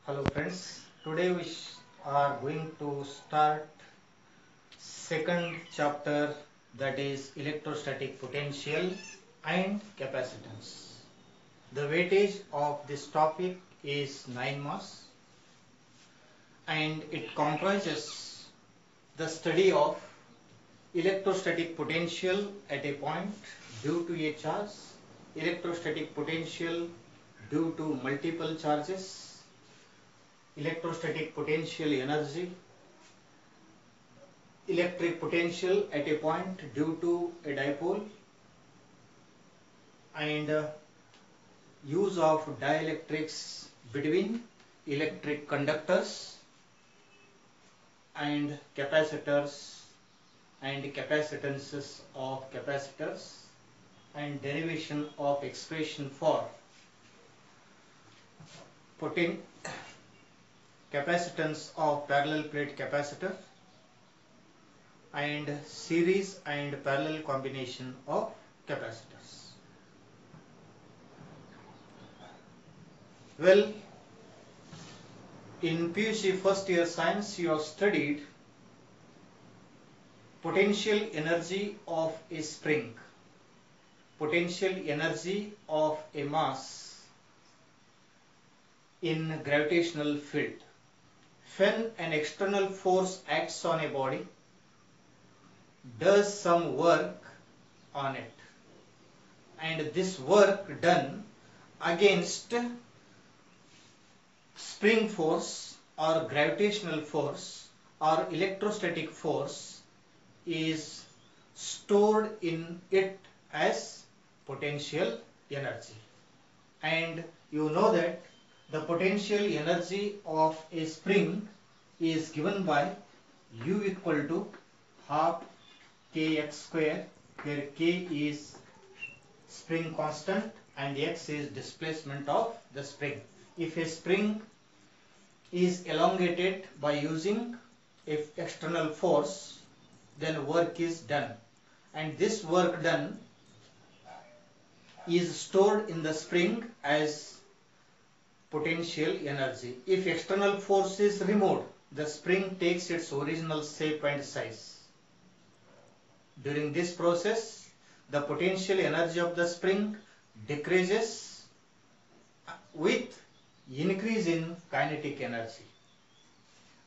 Hello friends, today we are going to start second chapter, that is electrostatic potential and capacitance. The weightage of this topic is 9 marks and it comprises the study of electrostatic potential at a point due to a charge, electrostatic potential due to multiple charges, electrostatic potential energy, electric potential at a point due to a dipole, and use of dielectrics between electric conductors and capacitors and capacitances of capacitors, and derivation of expression for capacitance of parallel plate capacitor and series and parallel combination of capacitors. Well, in PUC first year science you have studied potential energy of a spring, potential energy of a mass in gravitational field. When an external force acts on a body, does some work on it, and this work done against spring force or gravitational force or electrostatic force is stored in it as potential energy. And you know that the potential energy of a spring is given by U equal to half kx square, where k is spring constant and x is displacement of the spring. If a spring is elongated by using external force, then work is done, and this work done is stored in the spring as potential energy. If external force is removed, the spring takes its original shape and size. During this process, the potential energy of the spring decreases with increase in kinetic energy.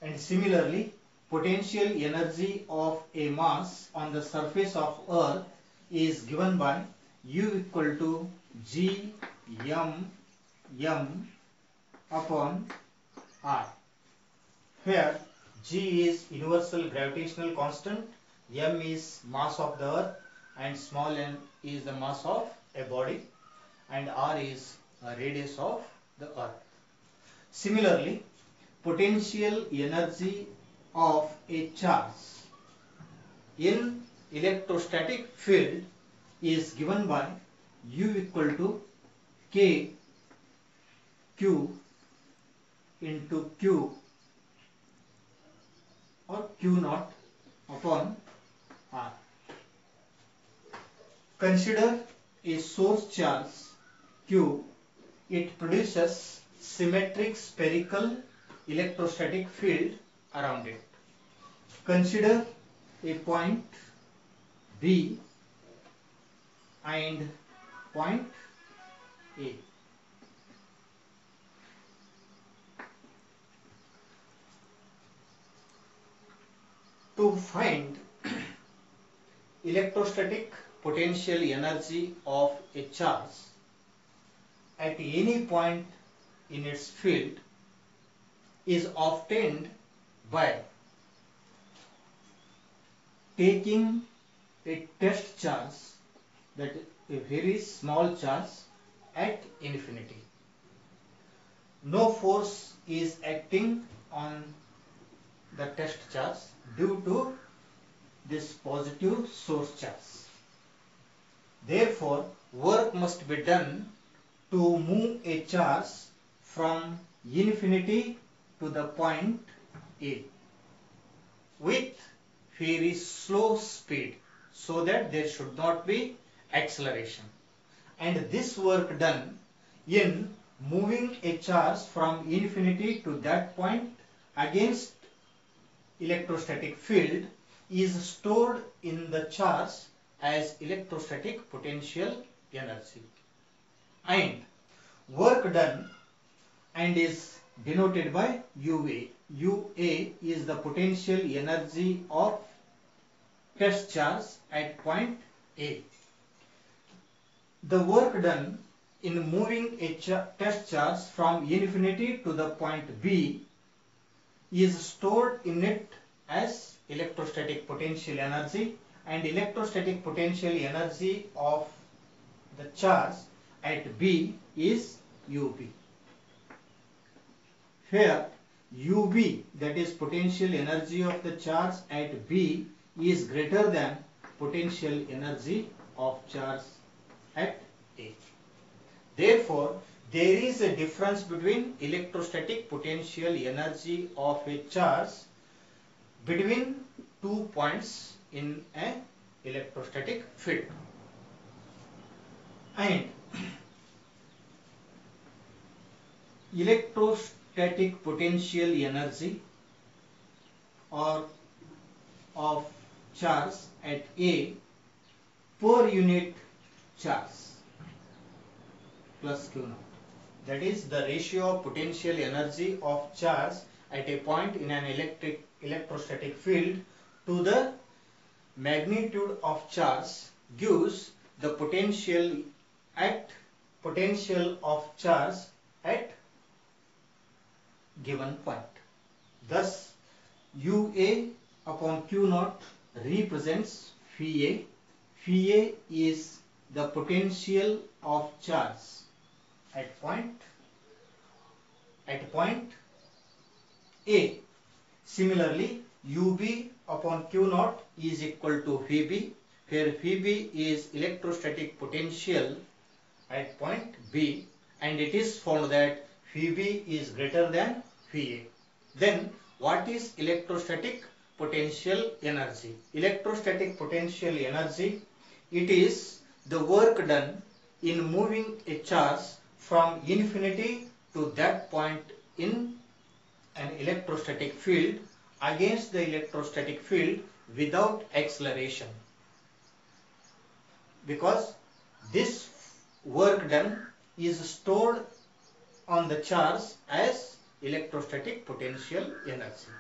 And similarly, potential energy of a mass on the surface of Earth is given by U equal to G m upon R, where G is universal gravitational constant, m is mass of the Earth, and small m is the mass of a body, and R is a radius of the Earth. Similarly, potential energy of a charge in electrostatic field is given by U equal to K Q into Q or Q naught upon R. Consider a source charge Q. It produces symmetric spherical electrostatic field around it. Consider a point B and point A. To find electrostatic potential energy of a charge at any point in its field is obtained by taking a test charge, that a very small charge, at infinity. No force is acting on the test charge due to this positive source charge. Therefore, work must be done to move a charge from infinity to the point A with very slow speed, so that there should not be acceleration. And this work done in moving a charge from infinity to that point against electrostatic field is stored in the charge as electrostatic potential energy, and work done and is denoted by UA. UA is the potential energy of test charge at point A. The work done in moving a test charge from infinity to the point B is stored in it as electrostatic potential energy, and electrostatic potential energy of the charge at B is UB. Here UB, that is potential energy of the charge at B, is greater than potential energy of charge at A. Therefore, there is a difference between electrostatic potential energy of a charge between 2 points in an electrostatic field. And electrostatic potential energy or of charge at A per unit charge plus Q naught. That is the ratio of potential energy of charge at a point in an electrostatic field to the magnitude of charge gives the potential of charge at given point. Thus, UA upon Q naught represents phi A. Phi A is the potential of charge at point A. Similarly, UB upon Q naught is equal to phi B, where phi B is electrostatic potential at point B, and it is found that phi B is greater than phi A. Then what is electrostatic potential energy? Electrostatic potential energy, it is the work done in moving a charge from infinity to that point in an electrostatic field against the electrostatic field without acceleration, because this work done is stored on the charge as electrostatic potential energy.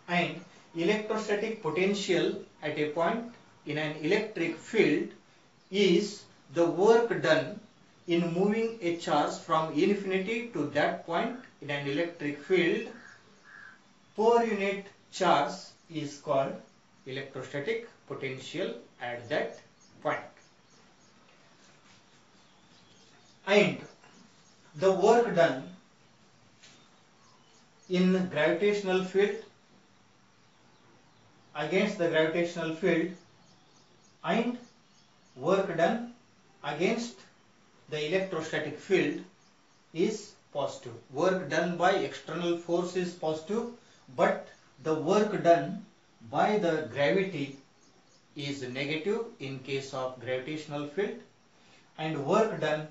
And electrostatic potential at a point in an electric field is the work done in moving a charge from infinity to that point in an electric field per unit charge is called electrostatic potential at that point. And the work done in gravitational field against the gravitational field and work done against the electrostatic field is positive. Work done by external force is positive, but the work done by the gravity is negative in case of gravitational field, and work done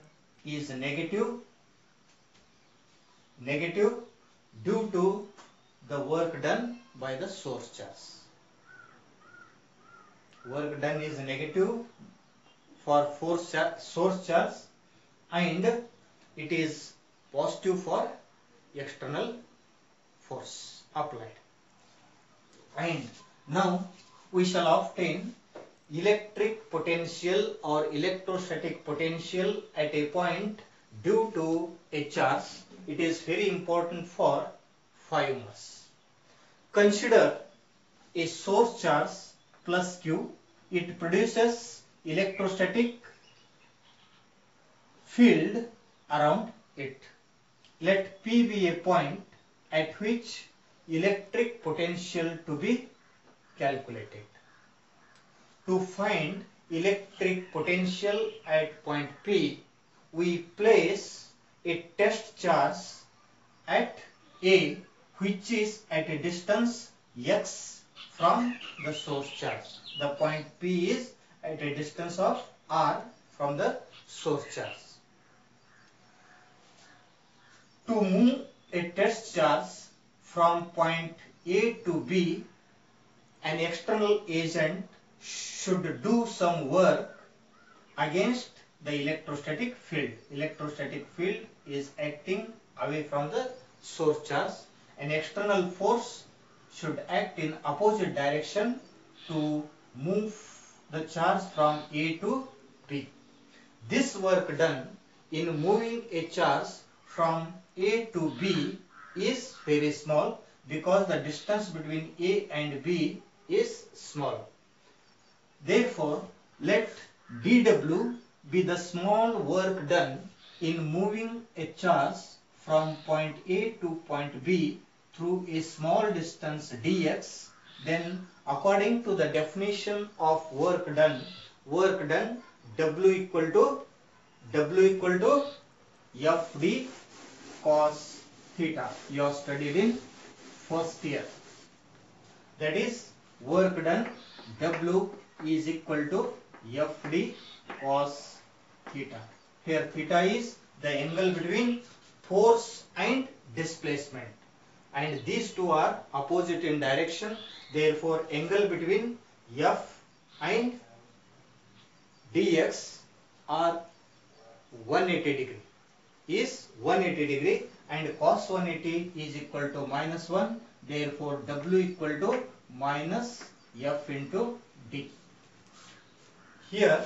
is negative due to the work done by the source charge. Work done is negative for source charge, and it is positive for external force applied. And now we shall obtain electric potential or electrostatic potential at a point due to a charge. It is very important for 5 marks. Consider a source charge plus Q. It produces electrostatic field around it. Let P be a point at which electric potential to be calculated. To find electric potential at point P, we place a test charge at A, which is at a distance x from the source charge. The point P is at a distance of r from the source charge. To move a test charge from point A to B, an external agent should do some work against the electrostatic field. Electrostatic field is acting away from the source charge. An external force should act in opposite direction to move the charge from A to B. This work done in moving a charge from A to B is very small because the distance between A and B is small. Therefore, let dW be the small work done in moving a charge from point A to point B through a small distance dx. Then, according to the definition of work done W equal to Fd cos theta. You have studied in first year. That is, work done W is equal to Fd cos theta. Here theta is the angle between force and displacement, and these two are opposite in direction. Therefore, angle between F and dx are 180 degree, is 180 degree, and cos 180 is equal to minus 1. Therefore, W equal to minus F into D. Here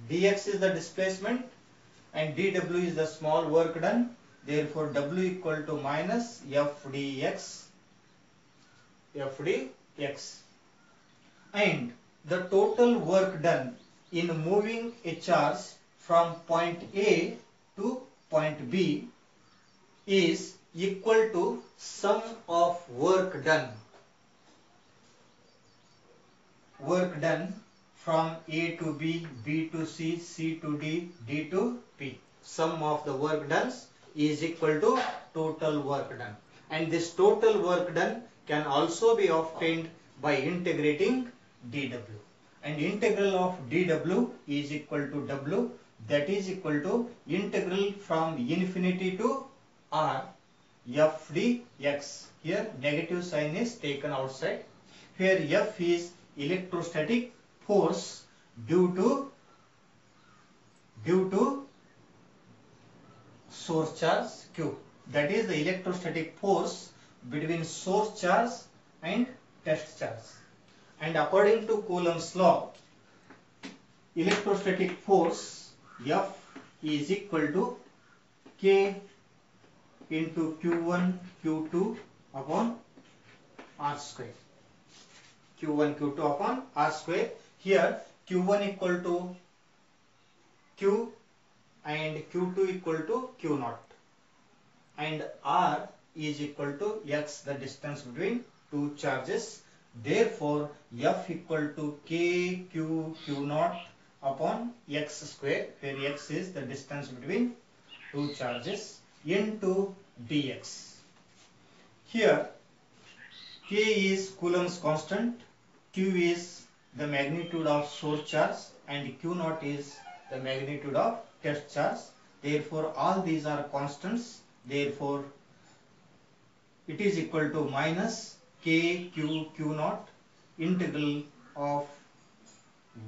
dx is the displacement and dw is the small work done. Therefore, W equal to minus F dx. And the total work done in moving a charge from point A to point B is equal to sum of work done from A to B, B to C, C to D, D to P. Sum of the work done is equal to total work done. And this total work done can also be obtained by integrating dW. And integral of dW is equal to W, that is equal to integral from infinity to R F dx. Here negative sign is taken outside. Here F is electrostatic force due to source charge Q. That is the electrostatic force between source charge and test charge. And according to Coulomb's law, electrostatic force F is equal to K into Q1 Q2 upon R square. Q1 Q2 upon R square. Here Q1 equal to Q and Q2 equal to Q naught, and R is equal to X, the distance between two charges. Therefore, F equal to K Q Q naught upon X square, where X is the distance between two charges, into dx. Here K is Coulomb's constant, Q is the magnitude of source charge, and Q naught is the magnitude of test charge. Therefore, all these are constants. Therefore, it is equal to minus K Q Q naught integral of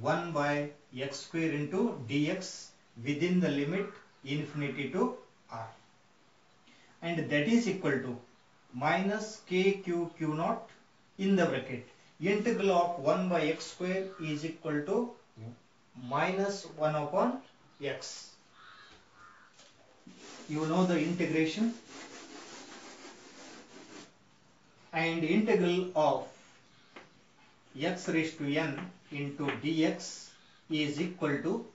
1 by x square into dx within the limit infinity to R, and that is equal to minus K Q Q naught in the bracket integral of 1 by x square is equal to minus 1 upon x. You know the integration, and integral of x raised to n into dx is equal to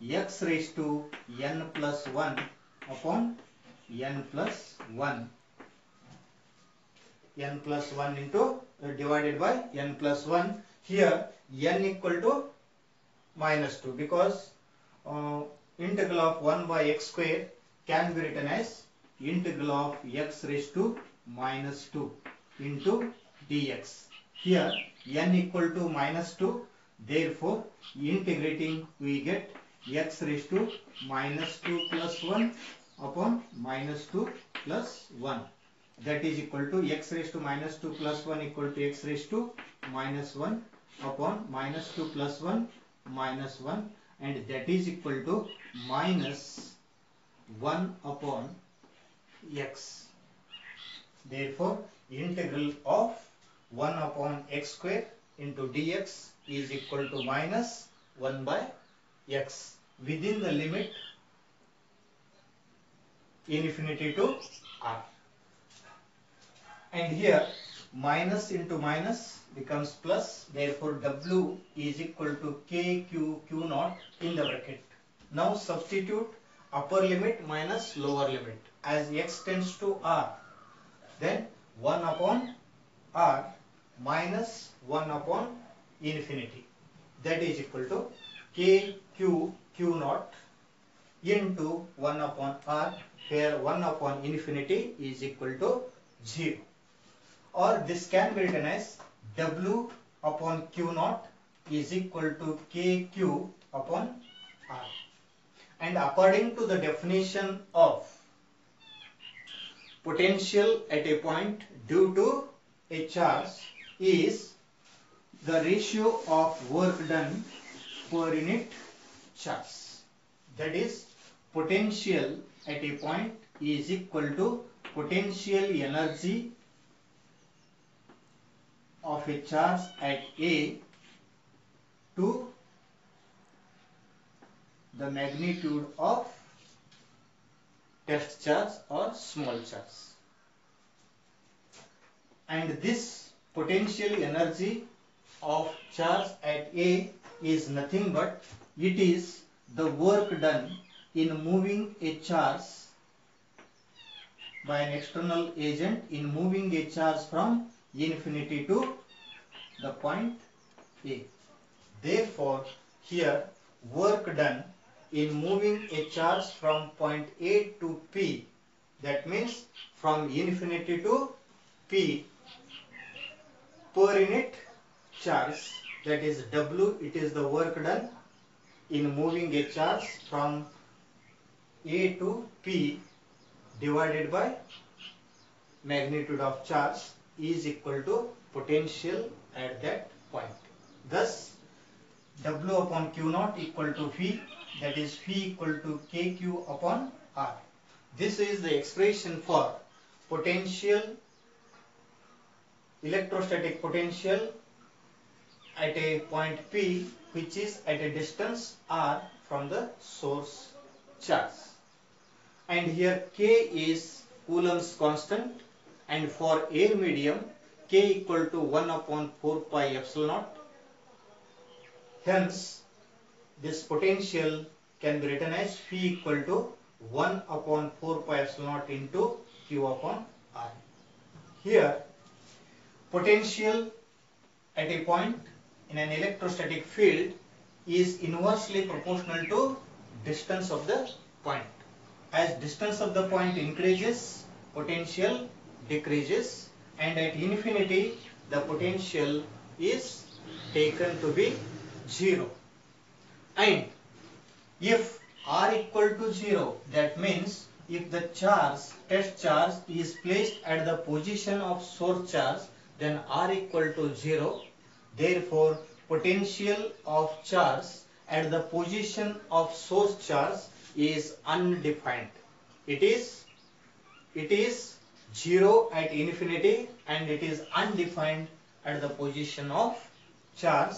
x raised to n plus 1 upon n plus 1. N plus 1 into divided by n plus 1. Here n equal to minus 2, because integral of 1 by x square can be written as integral of x raised to minus 2 into dx. Here n equal to minus 2, therefore integrating we get x raised to minus 2 plus 1 upon minus 2 plus 1. That is equal to x raised to minus 2 plus 1 equal to x raised to minus 1 upon minus 2 plus 1 minus 1, and that is equal to minus 1 upon x. Therefore, integral of 1 upon x square into dx is equal to minus 1 by x within the limit infinity to r. And here minus into minus becomes plus, therefore w is equal to kq q naught in the bracket. Now substitute upper limit minus lower limit. As x tends to r, then 1 upon r minus 1 upon infinity, that is equal to kq q naught into 1 upon r, where 1 upon infinity is equal to 0. Or this can be written as w upon q naught is equal to kq upon r. And according to the definition of potential at a point due to a charge is the ratio of work done per unit charge. That is, potential at a point is equal to potential energy of a charge at A to the magnitude of test charge or small charge. And this potential energy of charge at A is nothing but it is the work done in moving a charge by an external agent, in moving a charge from infinity to the point A. Therefore, here work done in moving a charge from point A to P, that means from infinity to P, per unit charge, that is W, it is the work done in moving a charge from A to P divided by magnitude of charge, is equal to potential at that point. Thus, W upon Q naught equal to phi, that is phi equal to kq upon r. This is the expression for potential, electrostatic potential at a point P, which is at a distance r from the source charge. And here k is Coulomb's constant, and for air medium k equal to 1 upon 4 pi epsilon naught. Hence, this potential can be written as phi equal to 1 upon 4 pi epsilon naught into q upon r. Here, potential at a point in an electrostatic field is inversely proportional to distance of the point. As distance of the point increases, potential decreases, and at infinity the potential is taken to be 0. And if r equal to 0, that means if the charge, test charge, is placed at the position of source charge, then r equal to 0. Therefore, potential of charge at the position of source charge is undefined. It is 0 at infinity, and it is undefined at the position of charge,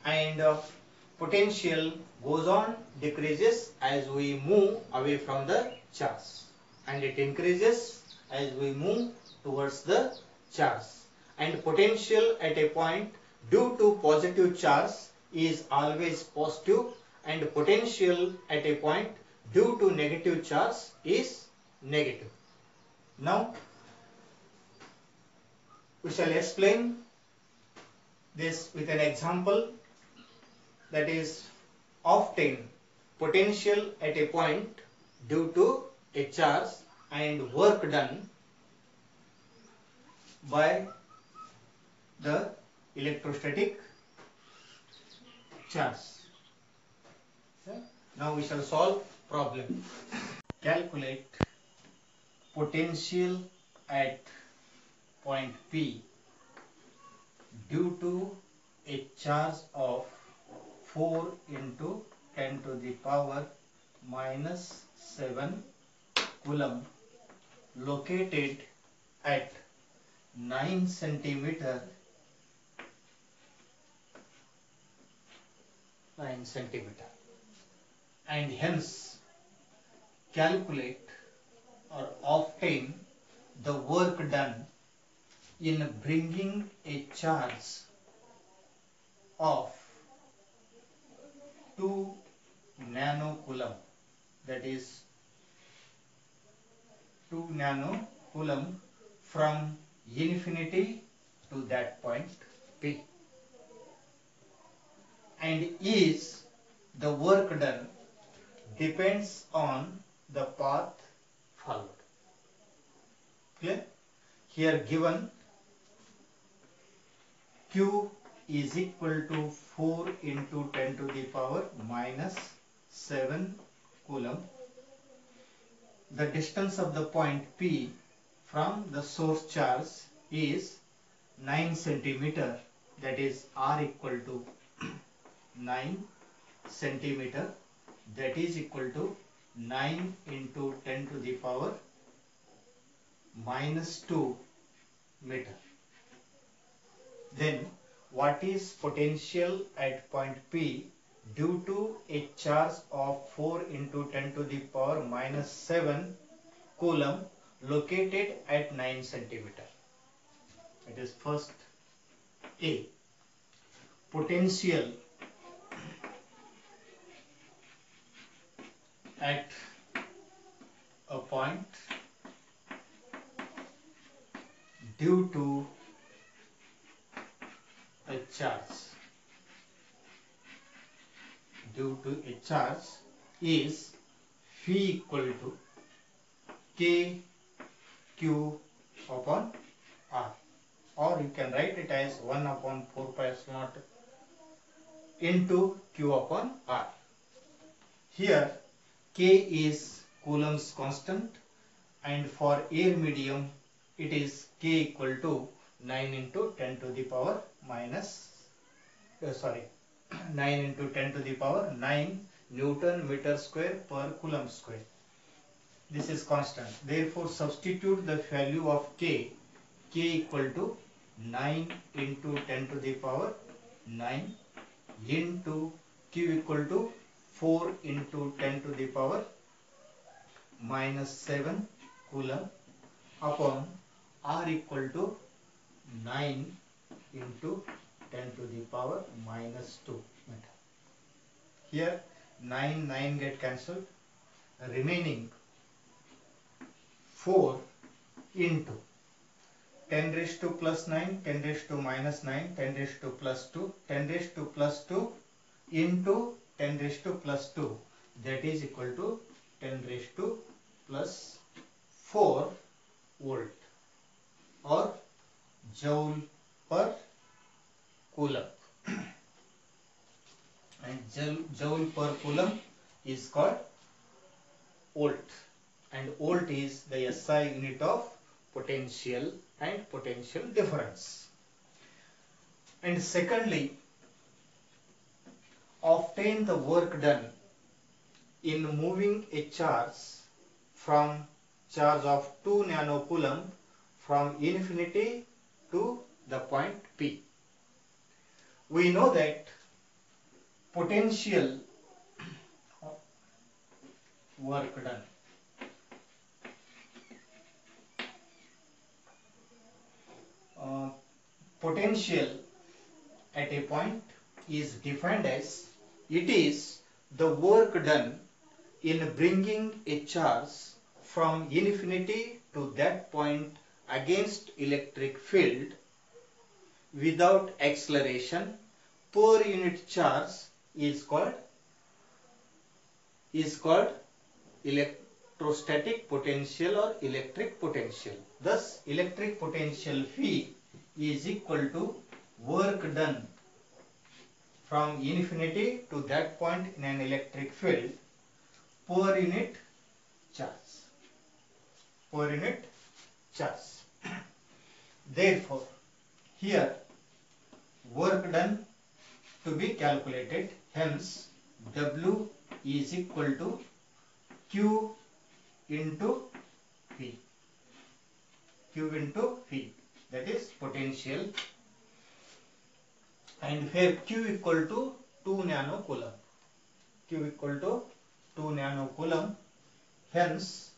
and potential goes on, decreases as we move away from the charge, and it increases as we move towards the charge. And potential at a point due to positive charge is always positive, and potential at a point due to negative charge is negative. Now, we shall explain this with an example, that is, often potential at a point due to a charge and work done by the electrostatic charge. Now we shall solve problem. Calculate potential at point P due to a charge of 4 into 10 to the power minus 7 coulomb located at 9 centimeter and hence calculate or obtain the work done in bringing a charge of 2 nanocoulomb, that is 2 nanocoulomb from infinity to that point P, and is the work done depends on the path followed. Clear? Here given Q is equal to 4 into 10 to the power minus 7 coulomb. The distance of the point P from the source charge is 9 centimeter, that is R equal to 9 centimeter, that is equal to 9 into 10 to the power minus 2 meter. Then what is potential at point P due to a charge of 4 into 10 to the power minus 7 coulomb located at 9 centimeter? It is first A. Potential at a point due to a charge is phi equal to k q upon r, or you can write it as 1 upon 4 pi epsilon naught into q upon r. Here k is Coulomb's constant, and for air medium it is k equal to 9 into 10 to the power minus 9 into 10 to the power 9 Newton meter square per Coulomb square. This is constant. Therefore, substitute the value of k equal to 9 into 10 to the power 9 into q equal to 4 into 10 to the power minus 7 Coulomb upon r equal to 9 into 10 to the power minus 2 meter. Here 9 get cancelled, remaining 4 into 10 raised to plus 9, 10 raised to minus 9, 10 raised to plus 2, 10 raised to plus 2 into 10 raised to plus 2, that is equal to 10 raised to plus 4 volt or joule per coulomb. And joule per coulomb is called volt, and volt is the SI unit of potential and potential difference. And secondly, obtain the work done in moving a charge from charge of 2 nanocoulomb from infinity to the point P. We know that potential work done potential at a point is defined as it is the work done in bringing a charge from infinity to that point against electric field without acceleration per unit charge is called electrostatic potential or electric potential. Thus, electric potential phi is equal to work done from infinity to that point in an electric field per unit charge. per unit charge. Therefore, here work done to be calculated, hence W is equal to Q into V. Q into V, that is potential, and here Q equal to 2 nanocoulomb. Q equal to 2 nanocoulomb, hence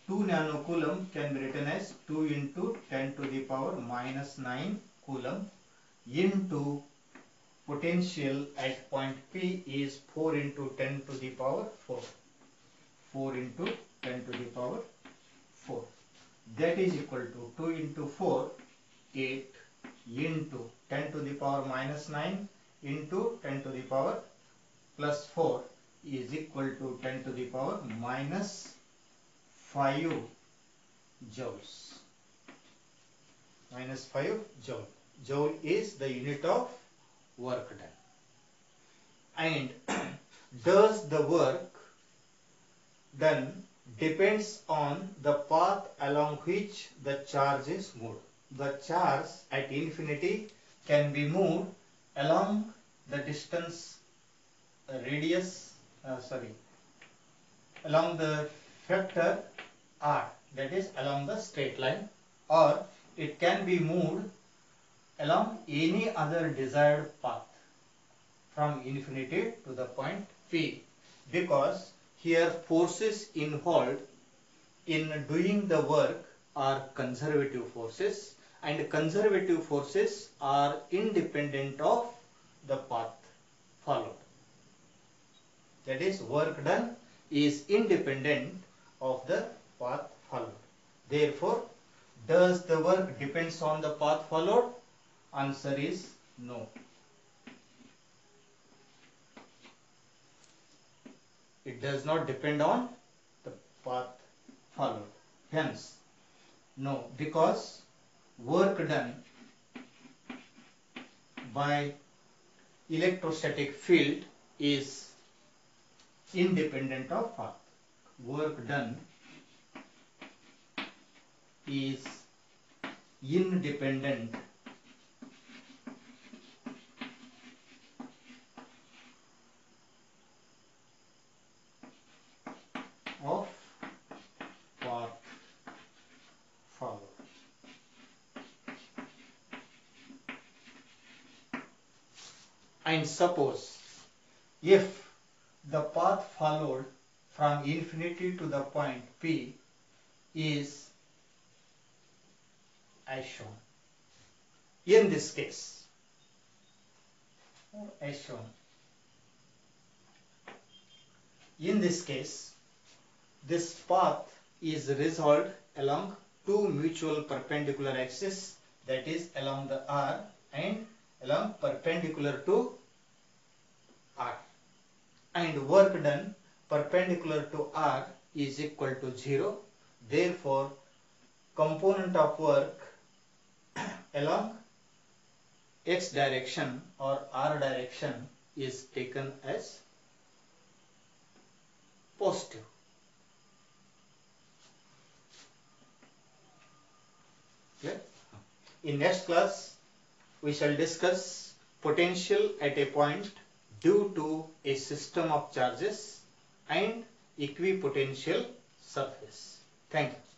2 nanocoulomb can be written as 2 into 10 to the power minus 9 coulomb into potential at point P is 4 into 10 to the power 4. 4 into 10 to the power 4. That is equal to 2 into 4, 8 into 10 to the power minus 9 into 10 to the power plus 4 is equal to 10 to the power minus 5 joules. Minus 5 joule. Joule is the unit of work done. And does the work done depends on the path along which the charge is moved. The charge at infinity can be moved along the distance along the vector r, that is along the straight line, or it can be moved along any other desired path from infinity to the point P, because here forces involved in doing the work are conservative forces, and conservative forces are independent of the path followed. That is, work done is independent of the path followed. Therefore, does the work depends on the path followed? Answer is no. It does not depend on the path followed. Hence, no, because work done by electrostatic field is independent of path. Work done is independent of path followed. And suppose if the path followed from infinity to the point P is as shown. In this case, as shown. In this case, this path is resolved along two mutual perpendicular axes, that is along the R and along perpendicular to R, and work done perpendicular to R is equal to 0. Therefore, component of work along x direction or R direction is taken as positive. Clear? In next class, we shall discuss potential at a point due to a system of charges and equipotential surface. Thank you.